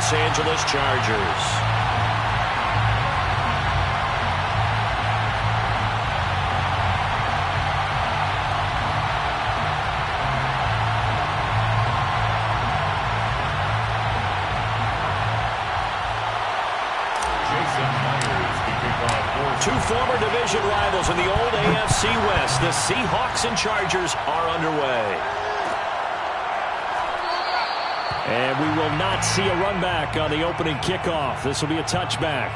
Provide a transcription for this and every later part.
Los Angeles Chargers. Two former division rivals in the old AFC West. The Seahawks and Chargers are underway. And we will not see a run back on the opening kickoff. This will be a touchback.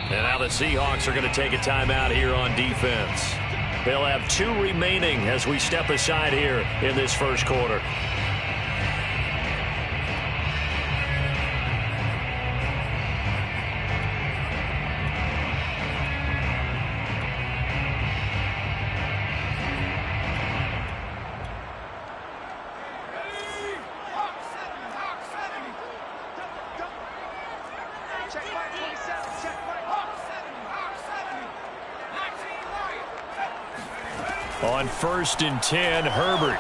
And now the Seahawks are going to take a timeout here on defense. They'll have 2 remaining as we step aside here in this first quarter. On 1st and 10, Herbert.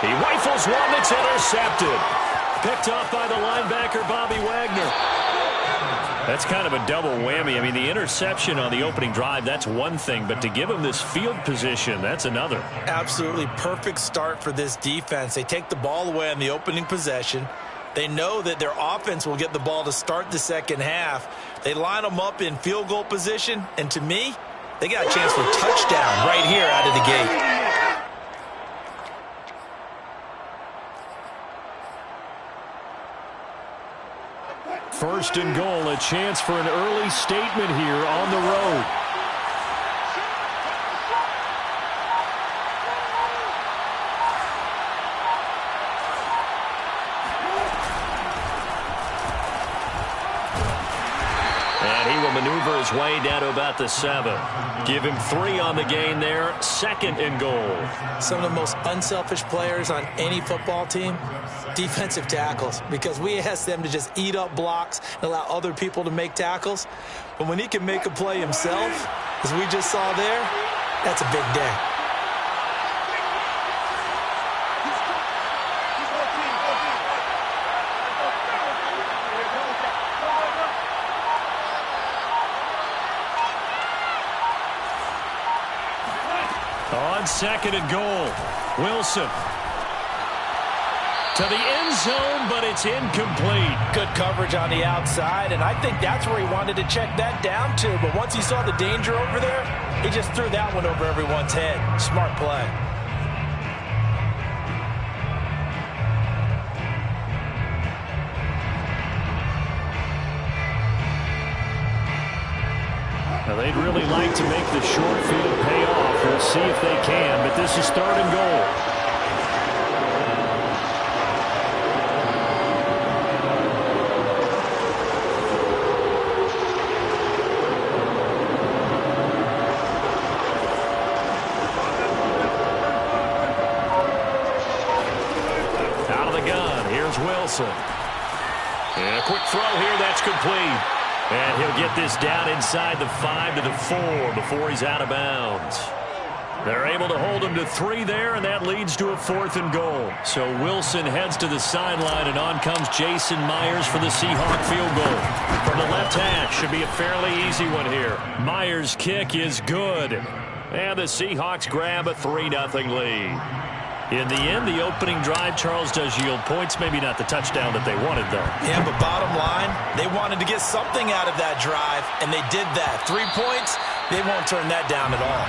He rifles one that's intercepted. Picked off by the linebacker, Bobby Wagner. That's kind of a double whammy. I mean, the interception on the opening drive, that's one thing. But to give him this field position, that's another. Absolutely perfect start for this defense. They take the ball away on the opening possession. They know that their offense will get the ball to start the second half. They line them up in field goal position. And to me, they got a chance for a touchdown right here out of the gate. 1st and goal, a chance for an early statement here on the road. And he will maneuver his way down to about the 7. Give him 3 on the gain there. 2nd and goal. Some of the most unselfish players on any football team, defensive tackles, because we ask them to just eat up blocks and allow other people to make tackles. But when he can make a play himself, as we just saw there, that's a big day. On 2nd and goal, Wilson. To the end zone, but it's incomplete. Good coverage on the outside, and I think that's where he wanted to check that down to. But once he saw the danger over there, he just threw that one over everyone's head. Smart play. Now they'd really like to make the short field pay off. We'll see if they can, but this is 3rd and goal. Out of the gun, here's Wilson. And a quick throw here, that's complete. And he'll get this down inside the 5 to the 4 before he's out of bounds. They're able to hold him to 3 there, and that leads to a 4th and goal. So Wilson heads to the sideline, and on comes Jason Myers for the Seahawk field goal. From the left hash, should be a fairly easy one here. Myers' kick is good. And the Seahawks grab a 3-0 lead. In the end, the opening drive, Charles, does yield points. Maybe not the touchdown that they wanted, though. Yeah, but bottom line, they wanted to get something out of that drive, and they did that. 3 points, they won't turn that down at all.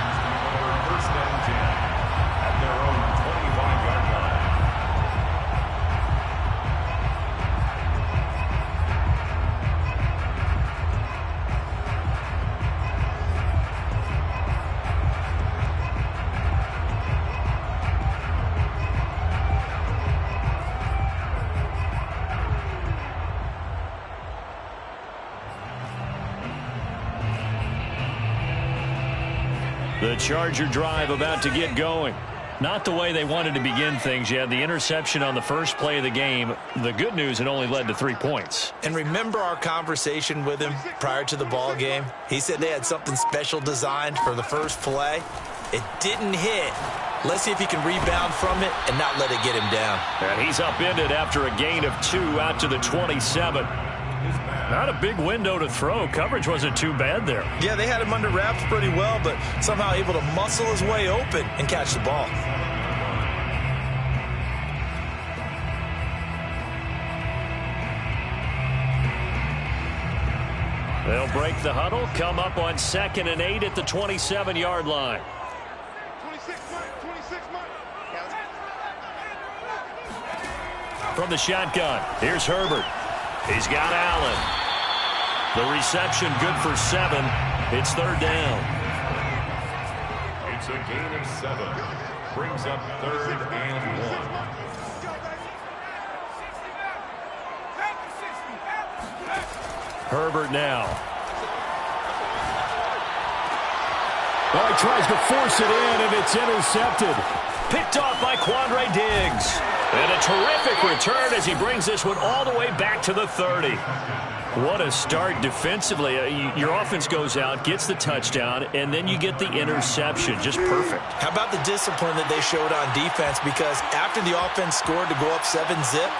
1st and 10 at their own 25-yard line. The Charger drive about to get going. Not the way they wanted to begin things. You had the interception on the first play of the game. The good news, it only led to 3 points. And remember our conversation with him prior to the ball game? He said they had something special designed for the first play. It didn't hit. Let's see if he can rebound from it and not let it get him down. And he's upended after a gain of 2 out to the 27. Not a big window to throw. Coverage wasn't too bad there. Yeah, they had him under wraps pretty well, but somehow able to muscle his way open and catch the ball. They'll break the huddle, come up on 2nd and 8 at the 27-yard line. From the shotgun, here's Herbert. He's got Allen. The reception good for 7. It's 3rd down. It's a gain of 7. Brings up 3rd and 1. Herbert now. Oh, he tries to force it in, and it's intercepted. Picked off by Quandre Diggs. And a terrific return as he brings this one all the way back to the 30. What a start defensively. Your offense goes out, gets the touchdown, and then you get the interception. Just perfect. How about the discipline that they showed on defense? Because after the offense scored to go up 7-zip,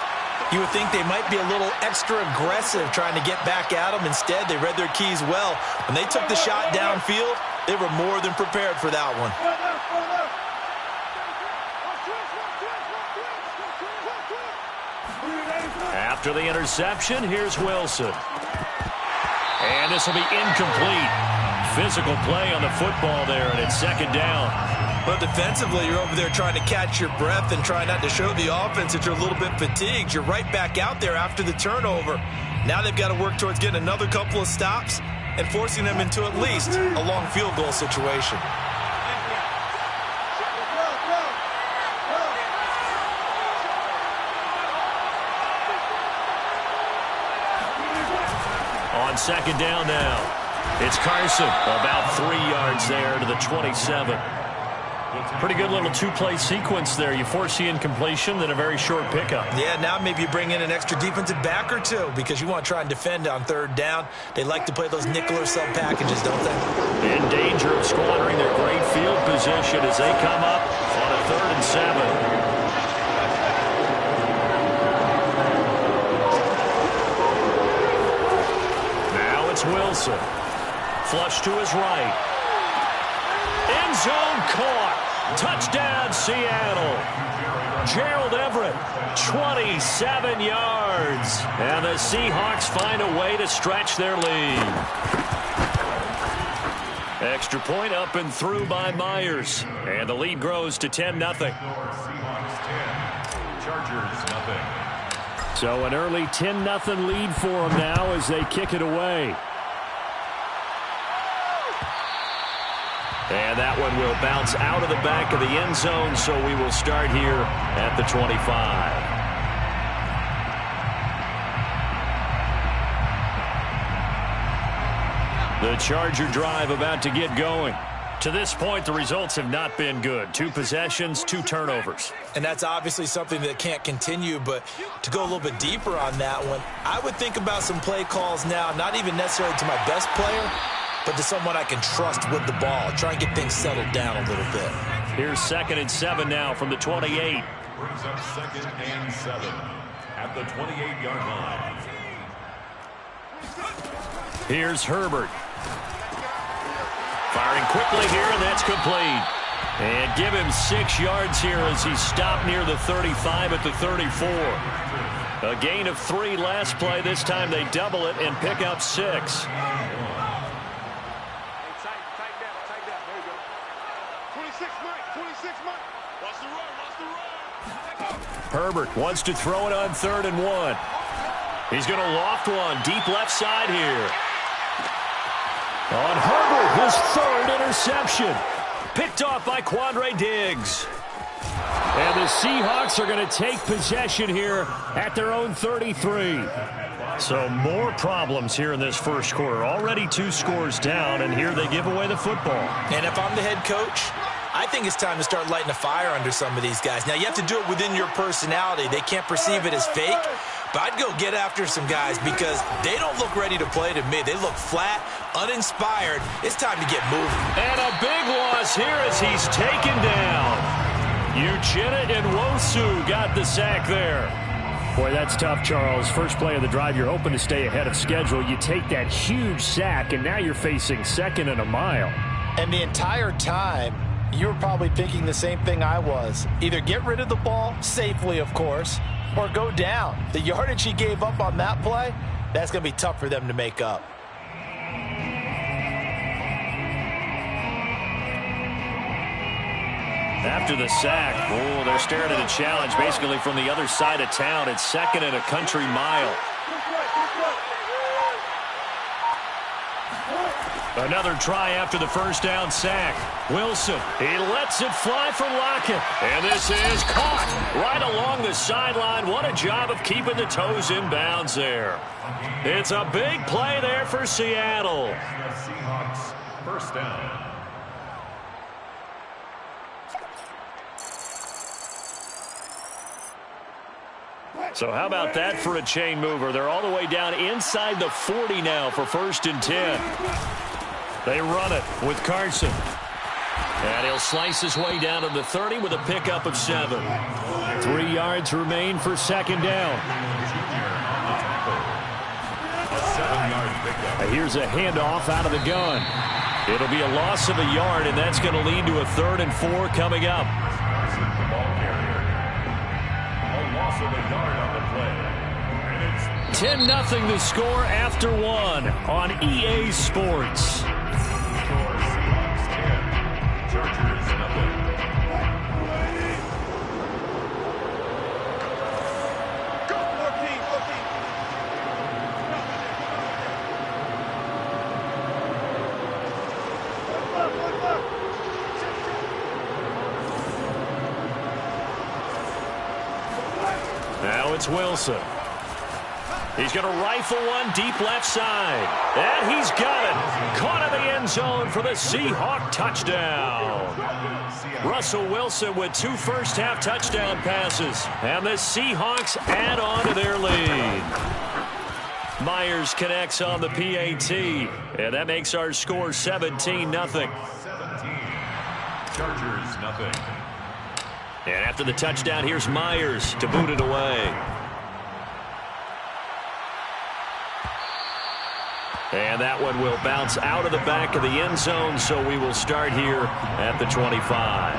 you would think they might be a little extra aggressive trying to get back at them. Instead, they read their keys well. When they took the shot downfield, they were more than prepared for that one. After the interception, here's Wilson. And this will be incomplete. Physical play on the football there, and it's 2nd down. But defensively, you're over there trying to catch your breath and try not to show the offense that you're a little bit fatigued. You're right back out there after the turnover. Now they've got to work towards getting another couple of stops and forcing them into at least a long field goal situation. On 2nd down now, it's Carson. About 3 yards there to the 27. Pretty good little 2-play sequence there. You force the incompletion, then a very short pickup. Yeah, now maybe you bring in an extra defensive back or 2 because you want to try and defend on 3rd down. They like to play those nickel or sub packages, don't they? In danger of squandering their great field position as they come up on a 3rd and 7. Wilson. Flush to his right. End zone caught. Touchdown, Seattle. Gerald Everett, 27 yards. And the Seahawks find a way to stretch their lead. Extra point up and through by Myers. And the lead grows to 10-0. Seahawks 10. Chargers nothing. So an early 10-0 lead for them now as they kick it away. And that one will bounce out of the back of the end zone, so we will start here at the 25. The Charger drive about to get going. To this point, the results have not been good. 2 possessions, 2 turnovers. And that's obviously something that can't continue, but to go a little bit deeper on that one, I would think about some play calls now, not even necessarily to my best player, but to someone I can trust with the ball. Try and get things settled down a little bit. Here's 2nd and 7 now from the 28. Brings up 2nd and 7 at the 28-yard line. Here's Herbert. Firing quickly here, and that's complete. And give him 6 yards here as he stopped near the 35 at the 34. A gain of 3 last play. This time they double it and pick up 6. Herbert wants to throw it on 3rd and 1. He's going to loft one deep left side here. On Herbert, his 3rd interception. Picked off by Quandre Diggs. And the Seahawks are going to take possession here at their own 33. So more problems here in this first quarter. Already 2 scores down, and here they give away the football. And if I'm the head coach, I think it's time to start lighting a fire under some of these guys. Now, you have to do it within your personality. They can't perceive it as fake. But I'd go get after some guys because they don't look ready to play to me. They look flat, uninspired. It's time to get moving. And a big loss here as he's taken down. Uchenna and Wosu got the sack there. Boy, that's tough, Charles. First play of the drive, you're hoping to stay ahead of schedule. You take that huge sack, and now you're facing 2nd and a mile. And the entire time, you were probably thinking the same thing I was. Either get rid of the ball, safely, of course, or go down. The yardage he gave up on that play, that's going to be tough for them to make up. After the sack, they're staring at a challenge basically from the other side of town. It's 2nd and a country mile. Another try after the first down sack. Wilson, he lets it fly for Lockett. And this is caught right along the sideline. What a job of keeping the toes in bounds there. It's a big play there for Seattle. Seahawks, first down. So how about that for a chain mover? They're all the way down inside the 40 now for 1st and 10. They run it with Carson. And he'll slice his way down to the 30 with a pickup of 7. 3 yards remain for 2nd down. Here's a handoff out of the gun. It'll be a loss of a yard, and that's going to lead to a 3rd and 4 coming up. 10-0 the score after 1 on EA Sports. Now it's Wilson. He's going to rifle one deep left side. And he's got it. Caught in the end zone for the Seahawk touchdown. Russell Wilson with 2 first-half touchdown passes. And the Seahawks add on to their lead. Myers connects on the PAT. And that makes our score 17-0. 17. Chargers, nothing. And after the touchdown, here's Myers to boot it away. And that one will bounce out of the back of the end zone, so we will start here at the 25.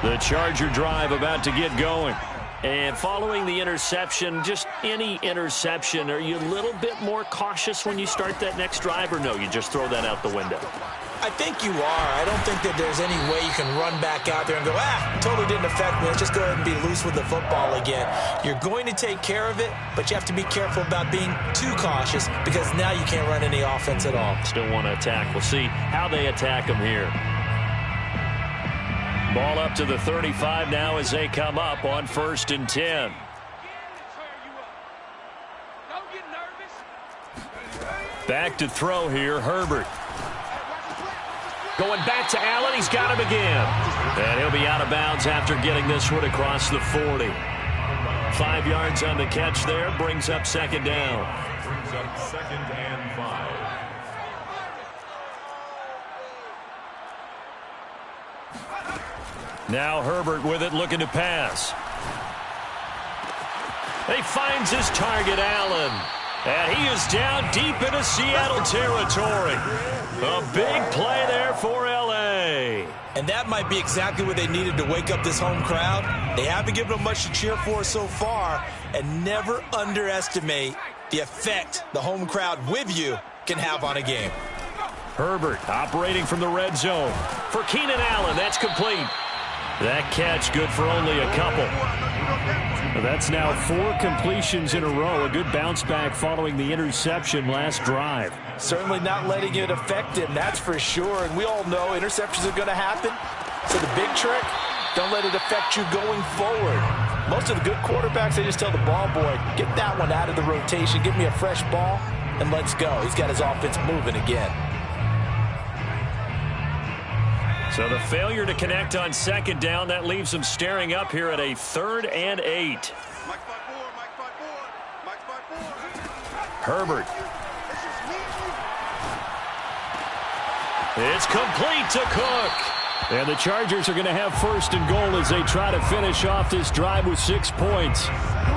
The Charger drive about to get going. And following the interception, just any interception, are you a little bit more cautious when you start that next drive, or no, you just throw that out the window? I think you are. I don't think that there's any way you can run back out there and go, totally didn't affect me. Let's just go ahead and be loose with the football again. You're going to take care of it, but you have to be careful about being too cautious because now you can't run any offense at all. Still want to attack. We'll see how they attack them here. Ball up to the 35 now as they come up on 1st and 10. Back to throw here, Herbert. Going back to Allen, he's got him again. And he'll be out of bounds after getting this one across the 40. 5 yards on the catch there, brings up 2nd down. Brings up 2nd and 5. Now Herbert with it, looking to pass. He finds his target, Allen. And he is down deep into Seattle territory. A big play there for L.A. And that might be exactly what they needed to wake up this home crowd. They haven't given them much to cheer for so far. And never underestimate the effect the home crowd with you can have on a game. Herbert operating from the red zone. For Keenan Allen, that's complete. That catch good for only a couple. That's now 4 completions in a row. A good bounce back following the interception last drive. Certainly not letting it affect him, that's for sure. And we all know interceptions are going to happen. So the big trick, don't let it affect you going forward. Most of the good quarterbacks, they just tell the ball boy, get that one out of the rotation, give me a fresh ball, and let's go. He's got his offense moving again. So the failure to connect on second down, that leaves them staring up here at a 3rd and 8. Herbert. It's complete to Cook. And the Chargers are going to have 1st and goal as they try to finish off this drive with 6 points.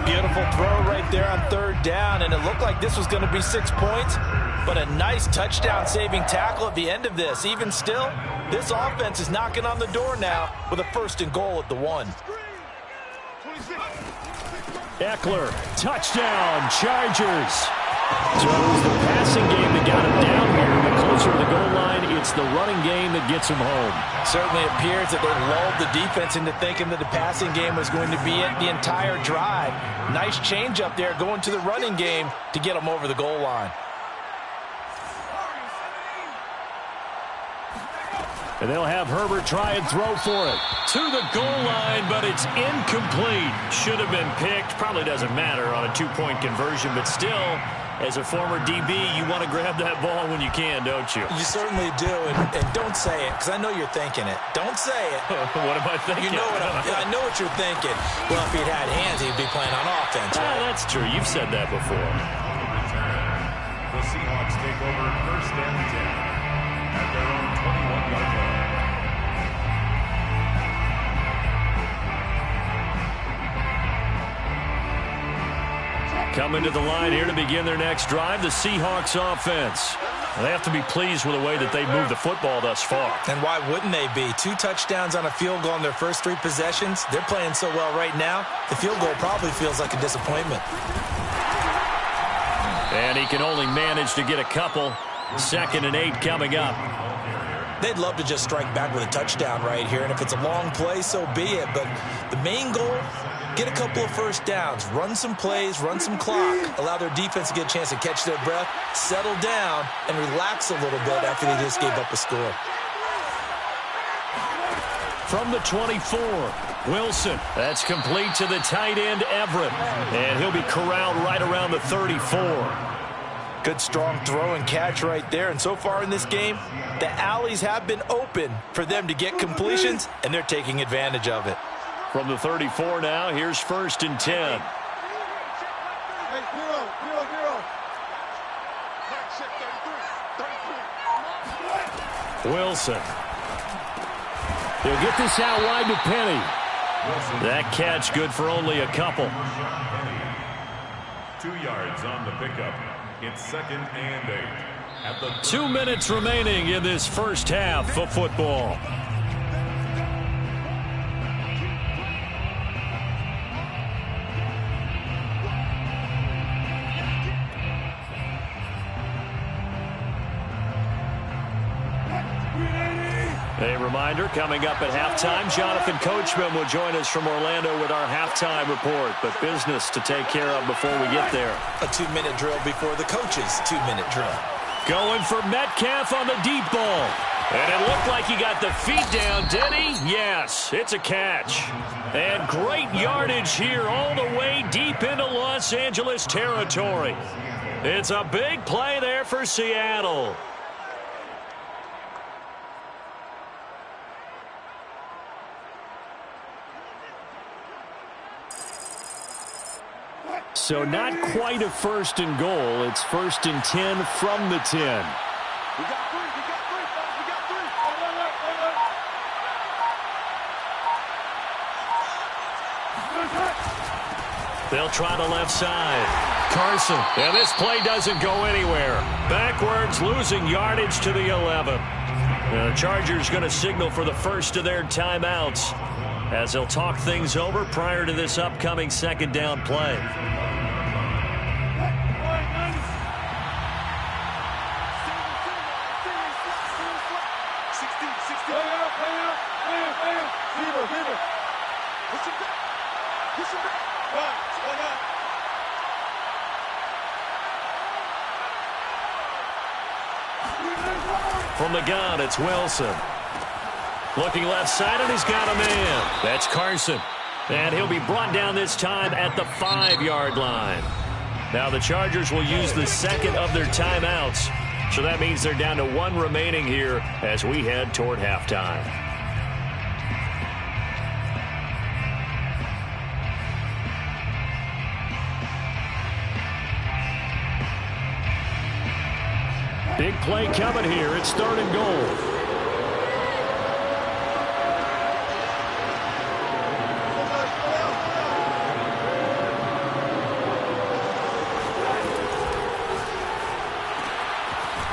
Beautiful throw right there on 3rd down, and it looked like this was going to be 6 points, but a nice touchdown-saving tackle at the end of this. Even still, this offense is knocking on the door now with a 1st and goal at the 1. Eckler, touchdown, Chargers. So it was the passing game that got him down here, but closer to the goal line, it's the running game that gets him home. Certainly appears that they lulled the defense into thinking that the passing game was going to be it the entire drive. Nice change up there going to the running game to get them over the goal line. And they'll have Herbert try and throw for it. To the goal line, but it's incomplete. Should have been picked. Probably doesn't matter on a 2-point conversion, but still, as a former DB, you want to grab that ball when you can, don't you? You certainly do, and don't say it, because I know you're thinking it. Don't say it. What am I thinking? You know I know what you're thinking. Well, if he'd had hands, he'd be playing on offense. Right? That's true. You've said that before. The Seahawks take over 1st and 10 at their own 21-yard line. Coming to the line here to begin their next drive, the Seahawks offense. They have to be pleased with the way that they've moved the football thus far. And why wouldn't they be? 2 touchdowns on a field goal in their first 3 possessions. They're playing so well right now, the field goal probably feels like a disappointment. And he can only manage to get a couple. 2nd and 8 coming up. They'd love to just strike back with a touchdown right here, and if it's a long play, so be it. But the main goal, get a couple of first downs, run some plays, run some clock, allow their defense to get a chance to catch their breath, settle down, and relax a little bit after they just gave up a score. From the 24, Wilson. That's complete to the tight end, Everett. And he'll be corralled right around the 34. Good strong throw and catch right there. And so far in this game, the alleys have been open for them to get completions, and they're taking advantage of it. From the 34 now, here's 1st and 10. Wilson. They'll get this out wide to Penny. That catch good for only a couple. 2 yards on the pickup. It's 2nd and 8. At the 2 minutes remaining in this first half of football. A reminder, coming up at halftime, Jonathan Coachman will join us from Orlando with our halftime report. But business to take care of before we get there. A 2-minute drill before the coach's 2-minute drill. Going for Metcalf on the deep ball. And it looked like he got the feet down, did he? Yes, it's a catch. And great yardage here all the way deep into Los Angeles territory. It's a big play there for Seattle. So not quite a 1st and goal. It's 1st and 10 from the 10. We got 3. We got 3. We got 3. They'll try the left side. Carson. And this play doesn't go anywhere. Backwards, losing yardage to the 11. The Chargers going to signal for the first of their timeouts as they'll talk things over prior to this upcoming 2nd down play. Push him back. From the gun, it's Wilson. Looking left side, and he's got a man. That's Carson. And he'll be brought down this time at the 5-yard line. Now the Chargers will use the second of their timeouts. So that means they're down to 1 remaining here as we head toward halftime. Big play coming here. It's 3rd and goal.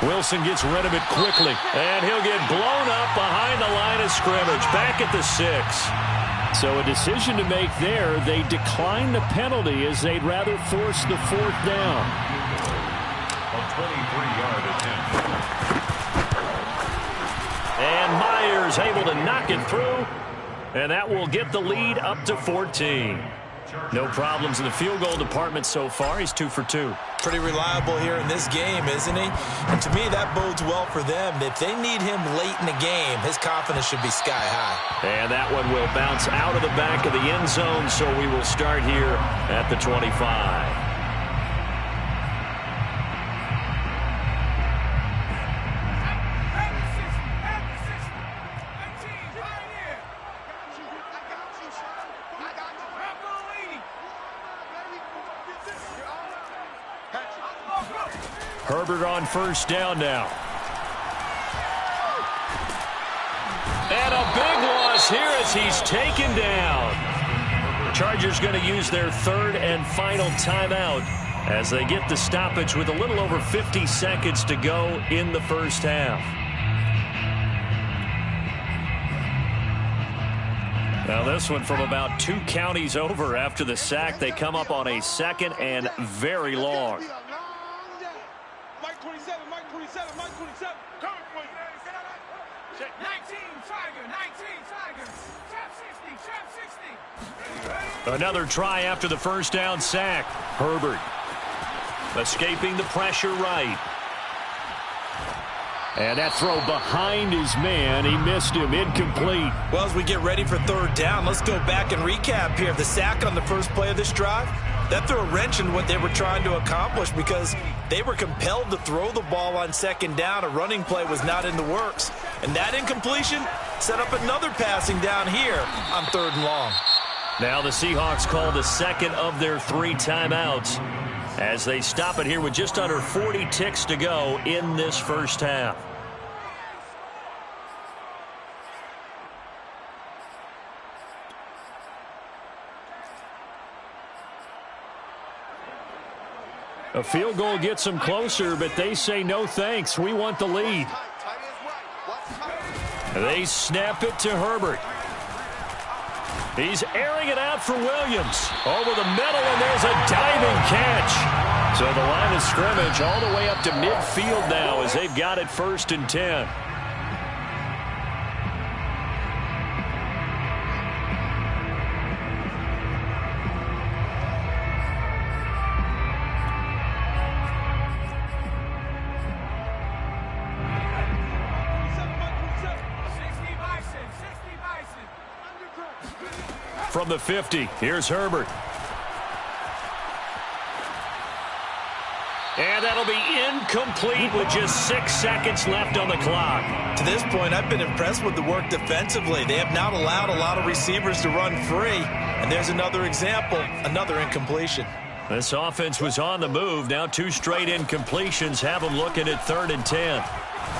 Wilson gets rid of it quickly, and he'll get blown up behind the line of scrimmage, back at the 6. So a decision to make there. They decline the penalty as they'd rather force the 4th down. A 23-yard attempt. And Myers able to knock it through, and that will get the lead up to 14. No problems in the field goal department so far. He's 2 for 2. Pretty reliable here in this game, isn't he? And to me, that bodes well for them. If they need him late in the game, his confidence should be sky high. And that one will bounce out of the back of the end zone, so we will start here at the 25. Herbert on 1st down now. And a big loss here as he's taken down. Chargers going to use their 3rd and final timeout as they get the stoppage with a little over 50 seconds to go in the first half. Now this one from about 2 counties over after the sack. They come up on a 2nd and very long. Another try after the 1st down sack. Herbert escaping the pressure right. And that throw behind his man. He missed him. Incomplete. Well, as we get ready for 3rd down, let's go back and recap here. The sack on the first play of this drive, that threw a wrench in what they were trying to accomplish because they were compelled to throw the ball on 2nd down. A running play was not in the works. And that incompletion set up another passing down here on 3rd and long. Now the Seahawks call the 2nd of their 3 timeouts as they stop it here with just under 40 ticks to go in this first half. A field goal gets them closer, but they say no thanks. We want the lead. They snap it to Herbert. He's airing it out for Williams. Over the middle, and there's a diving catch. So the line of scrimmage all the way up to midfield now as they've got it 1st and 10. From the 50, here's Herbert. And that'll be incomplete with just 6 seconds left on the clock. To this point, I've been impressed with the work defensively. They have not allowed a lot of receivers to run free. And there's another example, another incompletion. This offense was on the move. Now 2 straight incompletions have them looking at 3rd and 10.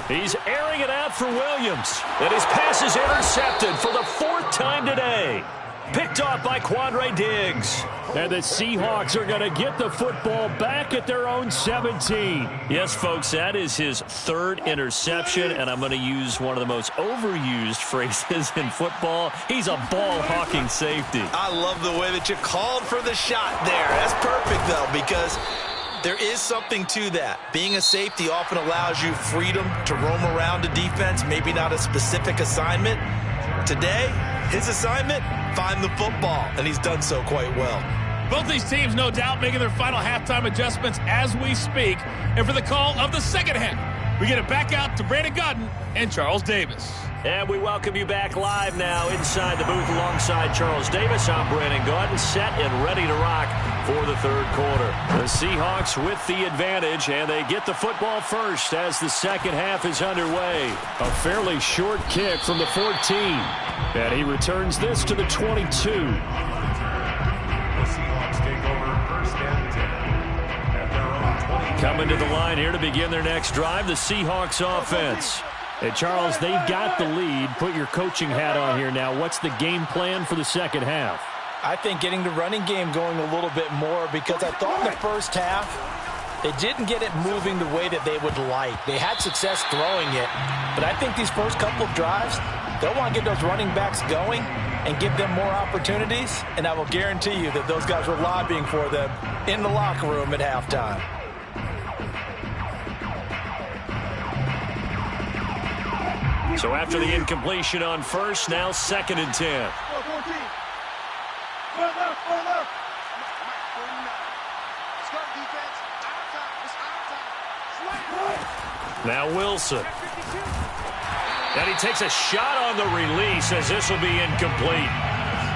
He's airing it out for Williams. And his pass is intercepted for the 4th time today. Picked off by Quandre Diggs. And the Seahawks are going to get the football back at their own 17. Yes, folks, that is his 3rd interception, and I'm going to use one of the most overused phrases in football. He's a ball-hawking safety. I love the way that you called for the shot there. That's perfect, though, because there is something to that. Being a safety often allows you freedom to roam around a defense, maybe not a specific assignment. Today, his assignment, find the football, and he's done so quite well. Both these teams, no doubt, making their final halftime adjustments as we speak. And for the call of the second half, we get it back out to Brandon Godden and Charles Davis. And we welcome you back live now inside the booth alongside Charles Davis. I'm Brandon Gaudin, set and ready to rock for the third quarter. The Seahawks with the advantage, and they get the football first as the second half is underway. A fairly short kick from the 14. And he returns this to the 22. The Seahawks take over first and 10 at their own 20. Coming to the line here to begin their next drive, the Seahawks offense. Hey, Charles, they've got the lead. Put your coaching hat on here now. What's the game plan for the second half? I think getting the running game going a little bit more, because I thought in the first half they didn't get it moving the way that they would like. They had success throwing it, but I think these first couple of drives, they'll want to get those running backs going and give them more opportunities, and I will guarantee you that those guys were lobbying for them in the locker room at halftime. So after the incompletion on first, now second and 10. Now Wilson. And he takes a shot on the release as this will be incomplete.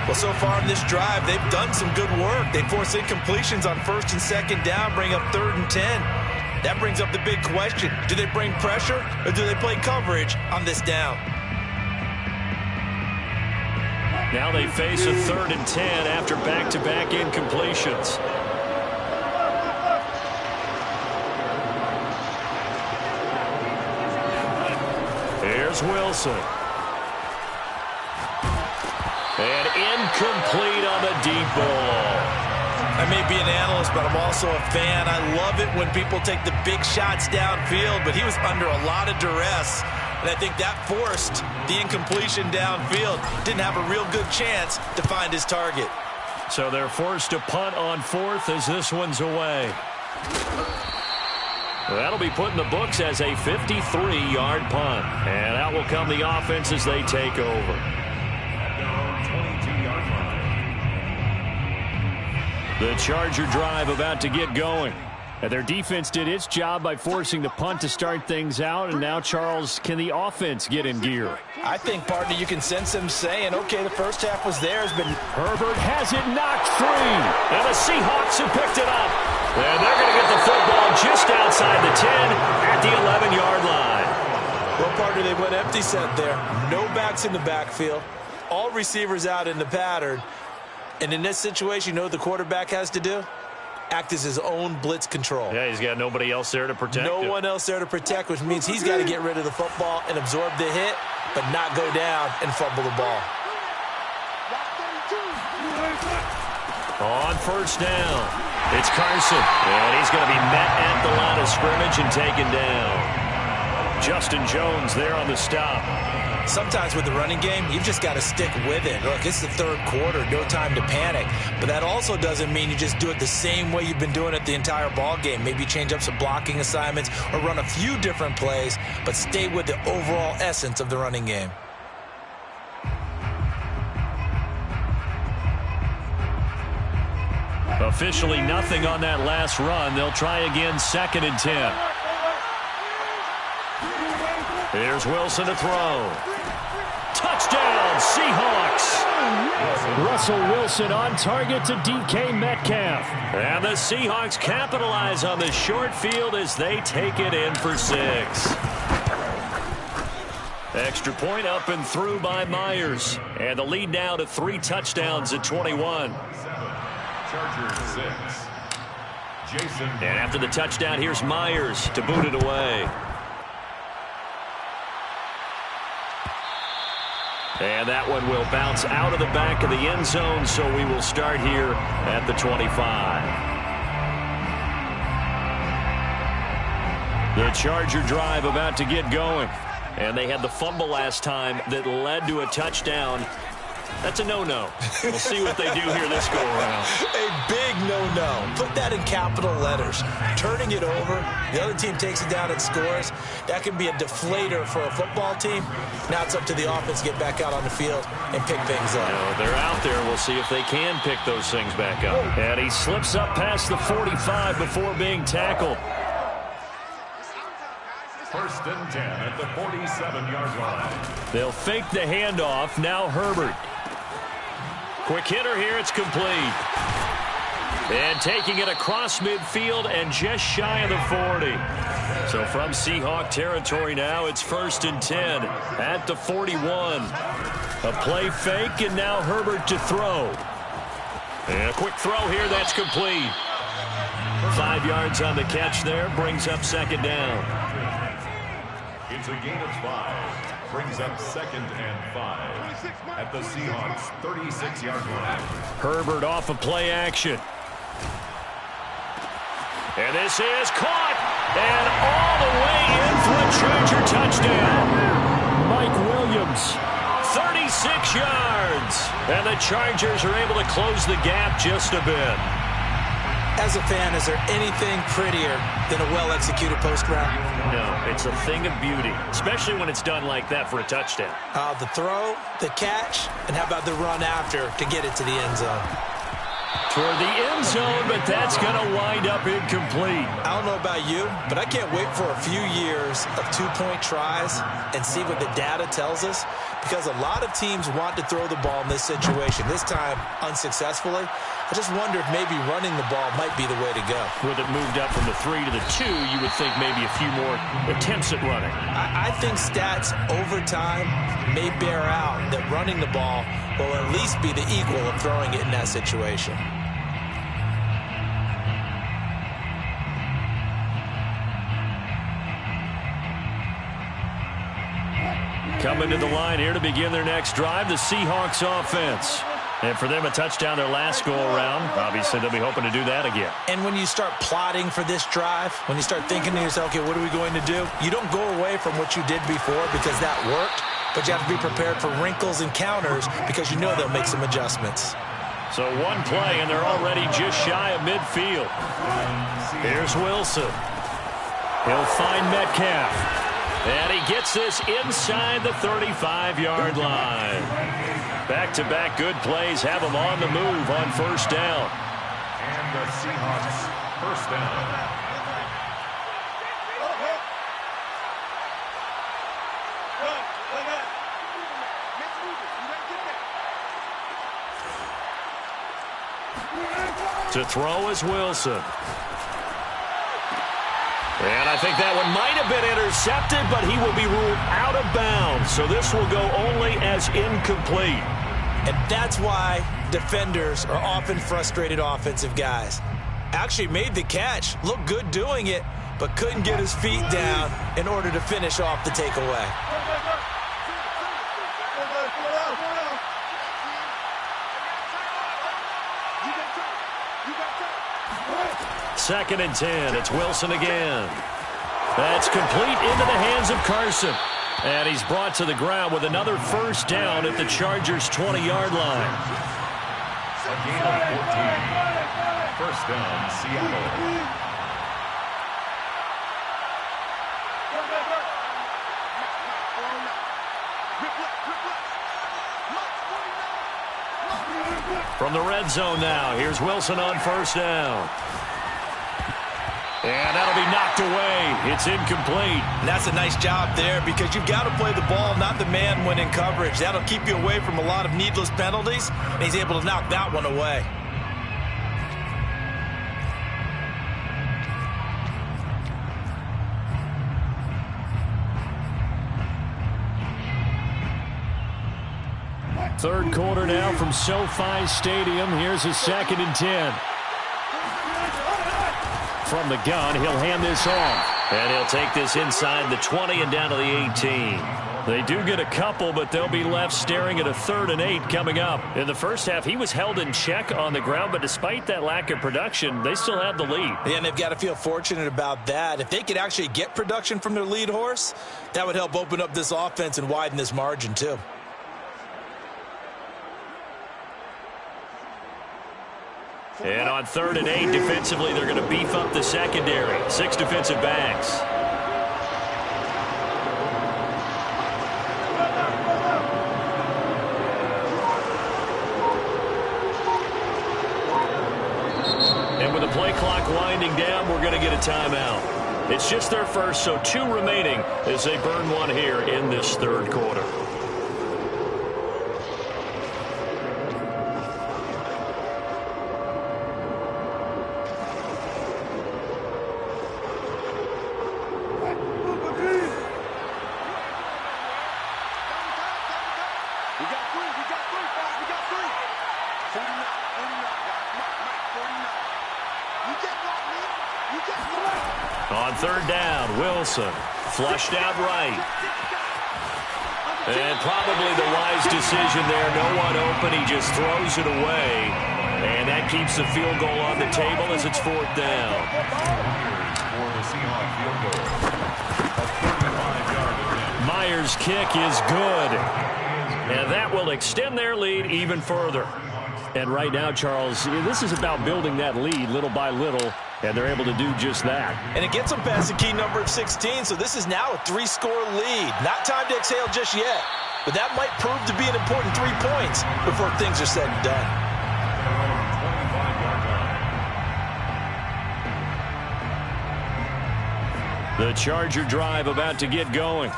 Well, so far in this drive, they've done some good work. They force incompletions on first and second down, bring up third and 10. That brings up the big question. Do they bring pressure or do they play coverage on this down? Now they face a third and 10 after back-to-back incompletions. Here's Wilson. And incomplete on the deep ball. I may be an analyst, but I'm also a fan. I love it when people take the big shots downfield, but he was under a lot of duress, and I think that forced the incompletion downfield. Didn't have a real good chance to find his target. So they're forced to punt on fourth as this one's away. That'll be put in the books as a 53-yard punt, and out will come the offense as they take over. The Charger drive about to get going. And their defense did its job by forcing the punt to start things out. And now, Charles, can the offense get in gear? I think, partner, you can sense them saying, okay, the first half was theirs, but Herbert has it knocked free. And the Seahawks have picked it up. And they're going to get the football just outside the 10 at the 11-yard line. Well, partner, they went empty set there. No backs in the backfield. All receivers out in the pattern. And in this situation, you know what the quarterback has to do? Act as his own blitz control. Yeah, he's got nobody else there to protect him. No one else there to protect, which means he's got to get rid of the football and absorb the hit, but not go down and fumble the ball. On first down, it's Carson. And he's going to be met at the line of scrimmage and taken down. Justin Jones there on the stop. Sometimes with the running game, you've just got to stick with it. Look, it's the third quarter, no time to panic. But that also doesn't mean you just do it the same way you've been doing it the entire ball game. Maybe change up some blocking assignments or run a few different plays, but stay with the overall essence of the running game. Officially nothing on that last run. They'll try again, second and 10. Here's Wilson to throw. Touchdown, Seahawks. Russell Wilson on target to DK Metcalf. And the Seahawks capitalize on the short field as they take it in for 6. Extra point up and through by Myers. And the lead now to 3 touchdowns at 21. Chargers 6. Jason. And after the touchdown, here's Myers to boot it away. And that one will bounce out of the back of the end zone, so we will start here at the 25. The Charger drive about to get going. And they had the fumble last time that led to a touchdown. That's a no-no. We'll see what they do here this go-around. A big no-no. Put that in capital letters. Turning it over, the other team takes it down and scores. That can be a deflator for a football team. Now it's up to the offense to get back out on the field and pick things up. They're out there. We'll see if they can pick those things back up. And he slips up past the 45 before being tackled. First and 10 at the 47-yard line. They'll fake the handoff. Now Herbert. Quick hitter here. It's complete. And taking it across midfield and just shy of the 40. So from Seahawk territory now, it's first and 10 at the 41. A play fake, and now Herbert to throw. And a quick throw here. That's complete. 5 yards on the catch there. Brings up second down. It's a gain of 5. Brings up second and 5 at the Seahawks' 36-yard line. Herbert off of play action. And this is caught. And all the way in for a Charger touchdown. Mike Williams, 36 yards. And the Chargers are able to close the gap just a bit. As a fan, is there anything prettier than a well-executed post route? No, it's a thing of beauty, especially when it's done like that for a touchdown. The throw, the catch, and how about the run after to get it to the end zone? Toward the end zone, but that's going to wind up incomplete. I don't know about you, but I can't wait for a few years of two-point tries and see what the data tells us, because a lot of teams want to throw the ball in this situation, this time unsuccessfully. I just wonder if maybe running the ball might be the way to go. With it moved up from the 3 to the 2, you would think maybe a few more attempts at running. I think stats over time may bear out that running the ball will at least be the equal of throwing it in that situation. Coming to the line here to begin their next drive, the Seahawks offense. And for them, a touchdown their last go-around. Obviously, they'll be hoping to do that again. And when you start plotting for this drive, when you start thinking to yourself, okay, what are we going to do? You don't go away from what you did before because that worked, but you have to be prepared for wrinkles and counters because you know they'll make some adjustments. So one play, and they're already just shy of midfield. Here's Wilson. He'll find Metcalf. And he gets this inside the 35-yard line. Back-to-back good plays have him on the move on first down. And the Seahawks first down. To throw is Wilson. And I think that one might have been intercepted, but he will be ruled out of bounds. So this will go only as incomplete. And that's why defenders are often frustrated offensive guys. Actually made the catch, looked good doing it, but couldn't get his feet down in order to finish off the takeaway. Second and 10. It's Wilson again. That's complete into the hands of Carson. And he's brought to the ground with another first down at the Chargers' 20-yard line. A gain of 14. First down, Seattle. From the red zone now, here's Wilson on first down. And that'll be knocked away. It's incomplete. And that's a nice job there because you've got to play the ball, not the man when in coverage. That'll keep you away from a lot of needless penalties, and he's able to knock that one away. Third quarter now from SoFi Stadium. Here's a second and 10. From the gun, he'll hand this off. And he'll take this inside the 20 and down to the 18. They do get a couple, but they'll be left staring at a 3rd and 8 coming up. In the first half, he was held in check on the ground, but despite that lack of production, they still have the lead. Yeah, and they've got to feel fortunate about that. If they could actually get production from their lead horse, that would help open up this offense and widen this margin too. And on 3rd and 8, defensively, they're going to beef up the secondary. 6 defensive backs. And with the play clock winding down, we're going to get a timeout. It's just their first, so 2 remaining as they burn one here in this 3rd quarter. On 3rd down, Wilson flushed out right. And probably the wise decision there. No one open. He just throws it away. And that keeps the field goal on the table as it's 4th down. For the Seahawks field goal. A 35-yard attempt. Myers' kick is good. And that will extend their lead even further. And right now, Charles, this is about building that lead little by little, and they're able to do just that. And it gets them past the key number of 16, so this is now a 3-score lead. Not time to exhale just yet, but that might prove to be an important 3 points before things are said and done. 25-yard line. The Charger drive about to get going.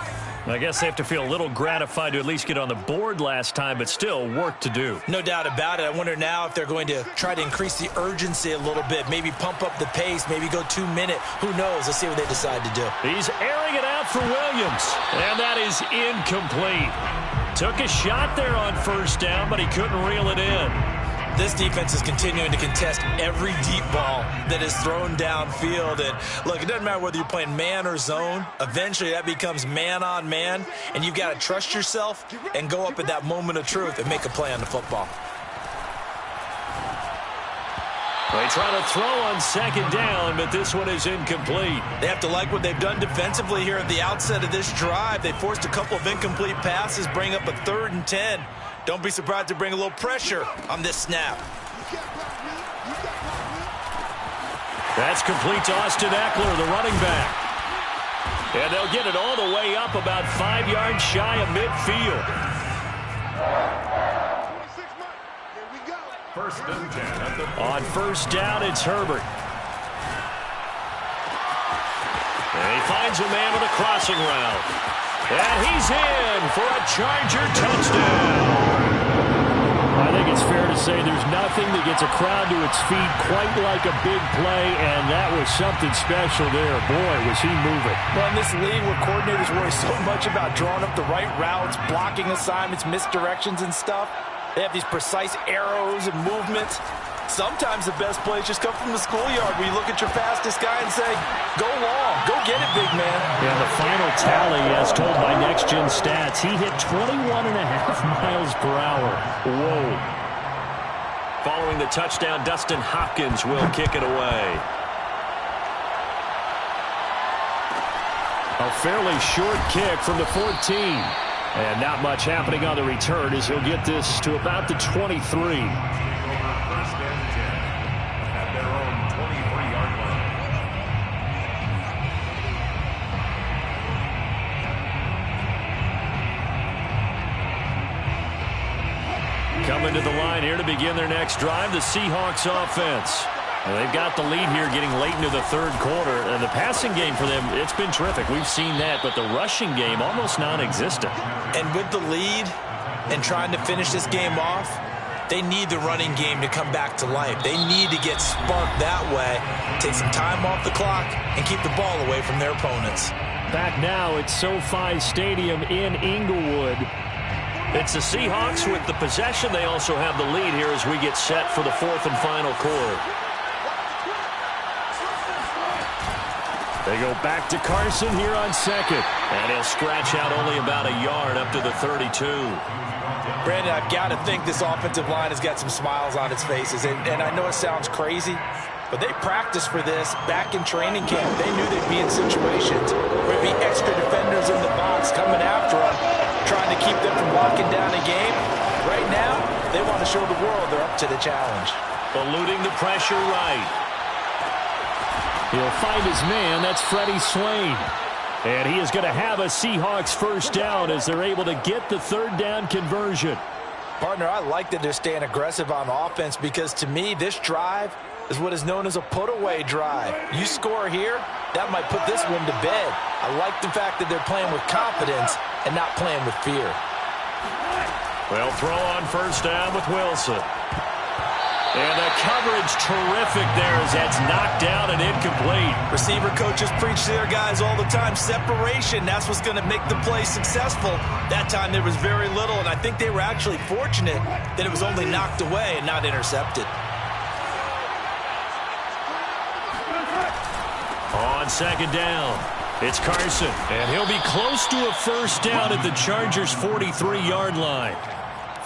I guess they have to feel a little gratified to at least get on the board last time, but still work to do. No doubt about it. I wonder now if they're going to try to increase the urgency a little bit, maybe pump up the pace, maybe go 2-minute. Who knows? Let's see what they decide to do. He's airing it out for Williams, and that is incomplete. Took a shot there on 1st down, but he couldn't reel it in. This defense is continuing to contest every deep ball that is thrown downfield. And look, it doesn't matter whether you're playing man or zone. Eventually, that becomes man on man. And you've got to trust yourself and go up at that moment of truth and make a play on the football. They try to throw on 2nd down, but this one is incomplete. They have to like what they've done defensively here at the outset of this drive. They forced a couple of incomplete passes, bring up a 3rd and 10. Don't be surprised to bring a little pressure on this snap. That's complete to Austin Eckler, the running back. And they'll get it all the way up about 5 yards shy of midfield. 1st and 10 at the On 1st down, it's Herbert. And he finds a man with a crossing route. And he's in for a Charger touchdown. I think it's fair to say there's nothing that gets a crowd to its feet quite like a big play, and that was something special there. Boy, was he moving. Well, in this league where coordinators worry so much about drawing up the right routes, blocking assignments, misdirections and stuff, they have these precise arrows and movements. Sometimes the best plays just come from the schoolyard where you look at your fastest guy and say, go long, go get it, big man. Yeah, the final tally, as told by Next Gen Stats, he hit 21.5 miles per hour. Whoa. Following the touchdown, Dustin Hopkins will kick it away. A fairly short kick from the 14. And not much happening on the return as he'll get this to about the 23. Coming to the line here to begin their next drive, the Seahawks offense. And they've got the lead here getting late into the 3rd quarter. And the passing game for them, it's been terrific. We've seen that, but the rushing game almost non-existent. And with the lead and trying to finish this game off, they need the running game to come back to life. They need to get sparked that way, take some time off the clock, and keep the ball away from their opponents. Back now at SoFi Stadium in Inglewood. It's the Seahawks with the possession. They also have the lead here as we get set for the 4th and final quarter. They go back to Carson here on 2nd. And he'll scratch out only about a yard up to the 32. Brandon, I've got to think this offensive line has got some smiles on its faces. And I know it sounds crazy, but they practiced for this back in training camp. They knew they'd be in situations where there'd be extra defenders in the box coming after them, trying to keep them from locking down a game. Right now, they want to show the world they're up to the challenge. eluding the pressure right. He'll find his man. That's Freddie Swain. And he is going to have a Seahawks first down as they're able to get the third down conversion. Partner, I like that they're staying aggressive on offense because to me, this drive is what is known as a put-away drive. You score here, that might put this one to bed. I like the fact that they're playing with confidence and not playing with fear. Well, throw on first down with Wilson. And the coverage terrific there as that's knocked down and incomplete. Receiver coaches preach to their guys all the time. Separation, that's what's going to make the play successful. That time there was very little, and I think they were actually fortunate that it was only knocked away and not intercepted. On second down, it's Carson. And he'll be close to a first down at the Chargers' 43-yard line.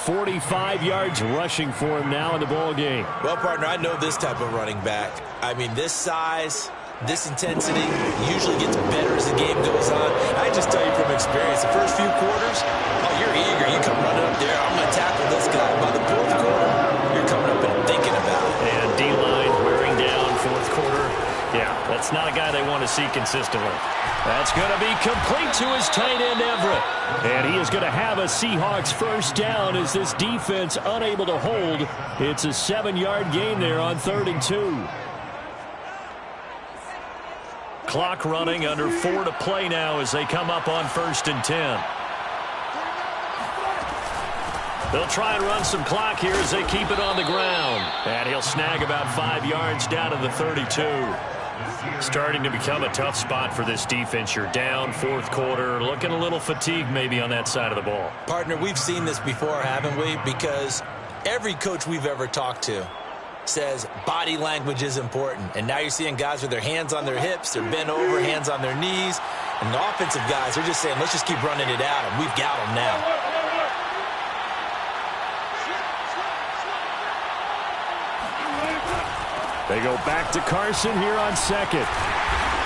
45 yards rushing for him now in the ball game. Well, partner, I know this type of running back. I mean, this size, this intensity usually gets better as the game goes on. I just tell you from experience, the first few quarters, oh, you're eager. You come running up there. I'm going to tackle this guy. By the fourth quarter, you're coming up and thinking about it. And D-line wearing down fourth quarter. Yeah, that's not a guy they want to see consistently. That's going to be complete to his tight end, Everett. And he is going to have a Seahawks first down as this defense unable to hold. It's a 7-yard gain there on 3rd and 2. Clock running, under 4 to play now as they come up on 1st and 10. They'll try and run some clock here as they keep it on the ground. And he'll snag about 5 yards down to the 32. Starting to become a tough spot for this defense. You're down fourth quarter, looking a little fatigued maybe on that side of the ball. Partner, we've seen this before, haven't we? Because every coach we've ever talked to says body language is important. And now you're seeing guys with their hands on their hips, they're bent over, hands on their knees. And the offensive guys, they're just saying, let's just keep running it at them. We've got them now. They go back to Carson here on second.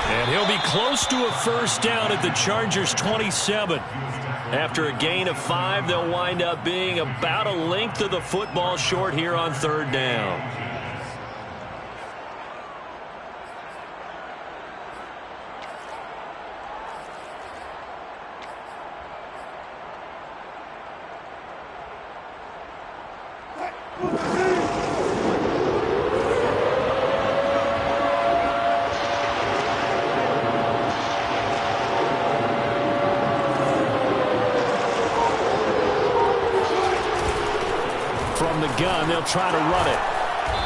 And he'll be close to a first down at the Chargers' 27. After a gain of 5, they'll wind up being about a length of the football short here on 3rd down. Gun, they'll try to run it.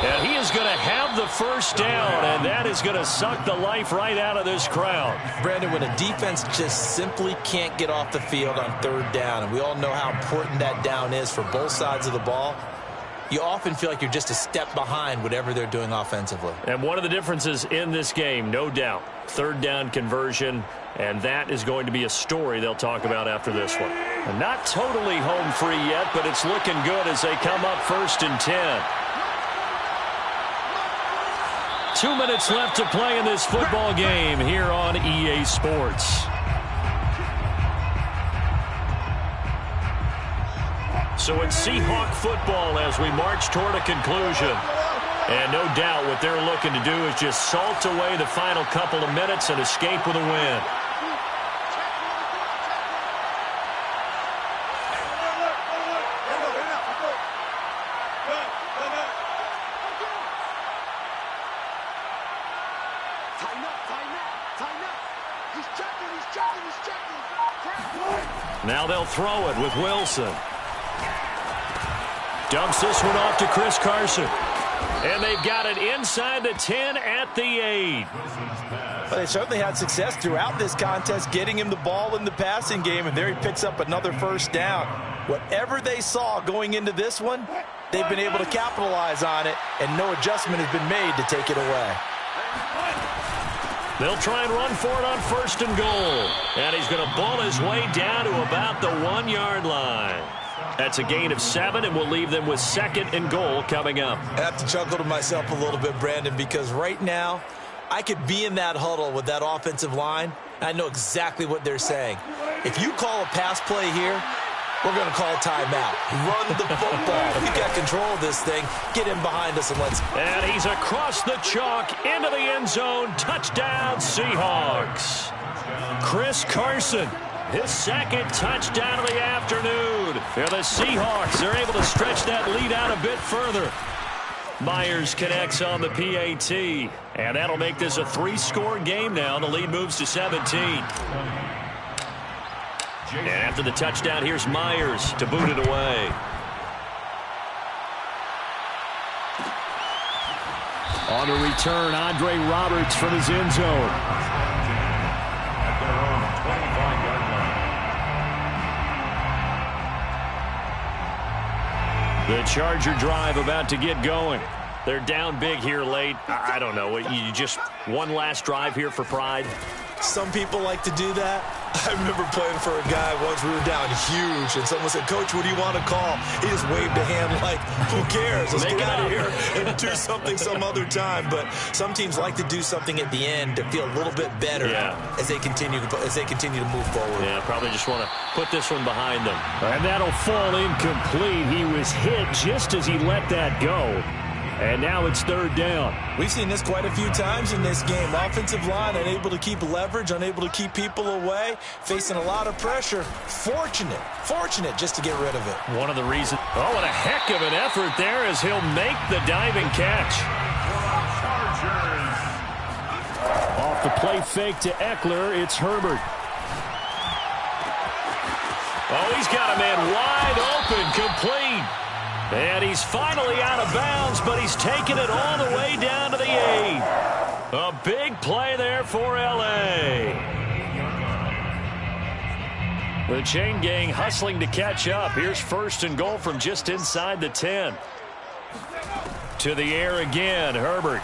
And he is going to have the first down, and that is going to suck the life right out of this crowd. Brandon, when a defense just simply can't get off the field on 3rd down, and we all know how important that down is for both sides of the ball, you often feel like you're just a step behind whatever they're doing offensively. And one of the differences in this game, no doubt, 3rd down conversion, and that is going to be a story they'll talk about after this one. And not totally home free yet, but it's looking good as they come up 1st and 10. 2 minutes left to play in this football game here on EA Sports. So it's Seahawk football as we march toward a conclusion. And no doubt what they're looking to do is just salt away the final couple of minutes and escape with a win. Now they'll throw it with Wilson. Dumps this one off to Chris Carson. And they've got it inside the 10 at the 8. Well, they certainly had success throughout this contest getting him the ball in the passing game, and there he picks up another first down. Whatever they saw going into this one, they've been able to capitalize on it, and no adjustment has been made to take it away. They'll try and run for it on 1st and goal. And he's going to ball his way down to about the 1-yard line. That's a gain of 7, and we'll leave them with 2nd and goal coming up. I have to chuckle to myself a little bit, Brandon, because right now I could be in that huddle with that offensive line. I know exactly what they're saying. If you call a pass play here, we're going to call timeout. Run the football. We've got control of this thing. Get him behind us and let's... And he's across the chalk into the end zone. Touchdown, Seahawks. Chris Carson, his second touchdown of the afternoon. For the Seahawks, they're able to stretch that lead out a bit further. Myers connects on the PAT, and that'll make this a 3-score game now. The lead moves to 17. And after the touchdown, here's Myers to boot it away. On the return, Andre Roberts from his end zone. At their own 25-yard line. The Charger drive about to get going. They're down big here late. I don't know. You just one last drive here for pride? Some people like to do that. I remember playing for a guy once. We were down huge, and someone said, "Coach, what do you want to call?" He just waved a hand like, who cares? Let's get out of here and do something some other time. But some teams like to do something at the end to feel a little bit better as they continue to move forward. Yeah, probably just want to put this one behind them. And that'll fall incomplete. He was hit just as he let that go. And now it's third down. We've seen this quite a few times in this game. Offensive line unable to keep leverage, unable to keep people away, facing a lot of pressure. Fortunate just to get rid of it. One of the reasons. Oh, what a heck of an effort there as he'll make the diving catch. Off the play fake to Eckler, it's Herbert. Oh, he's got a man wide open, complete. And he's finally out of bounds, but he's taken it all the way down to the 8. A big play there for L.A. The chain gang hustling to catch up. Here's first and goal from just inside the 10. To the air again, Herbert.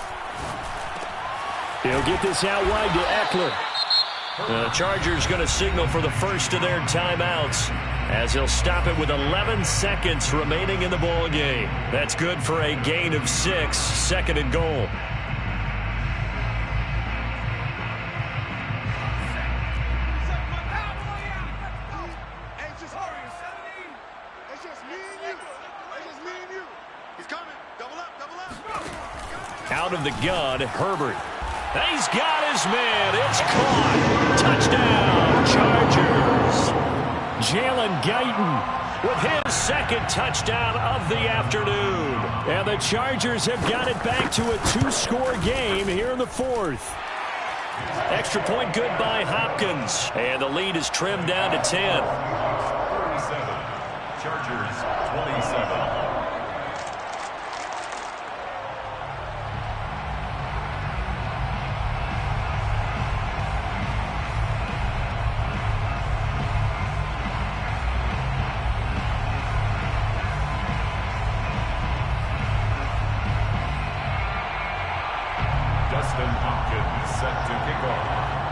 He'll get this out wide to Eckler. The Chargers going to signal for the first of their timeouts, as he'll stop it with 11 seconds remaining in the ball game. That's good for a gain of 6, second and goal. Out of the gun, Herbert. He's got his man. It's caught. Touchdown, Chargers. Jalen Guyton with his second touchdown of the afternoon. And the Chargers have got it back to a 2-score game here in the 4th. Extra point good by Hopkins. And the lead is trimmed down to 10. 37. Chargers 27. Hopkins set to kick off.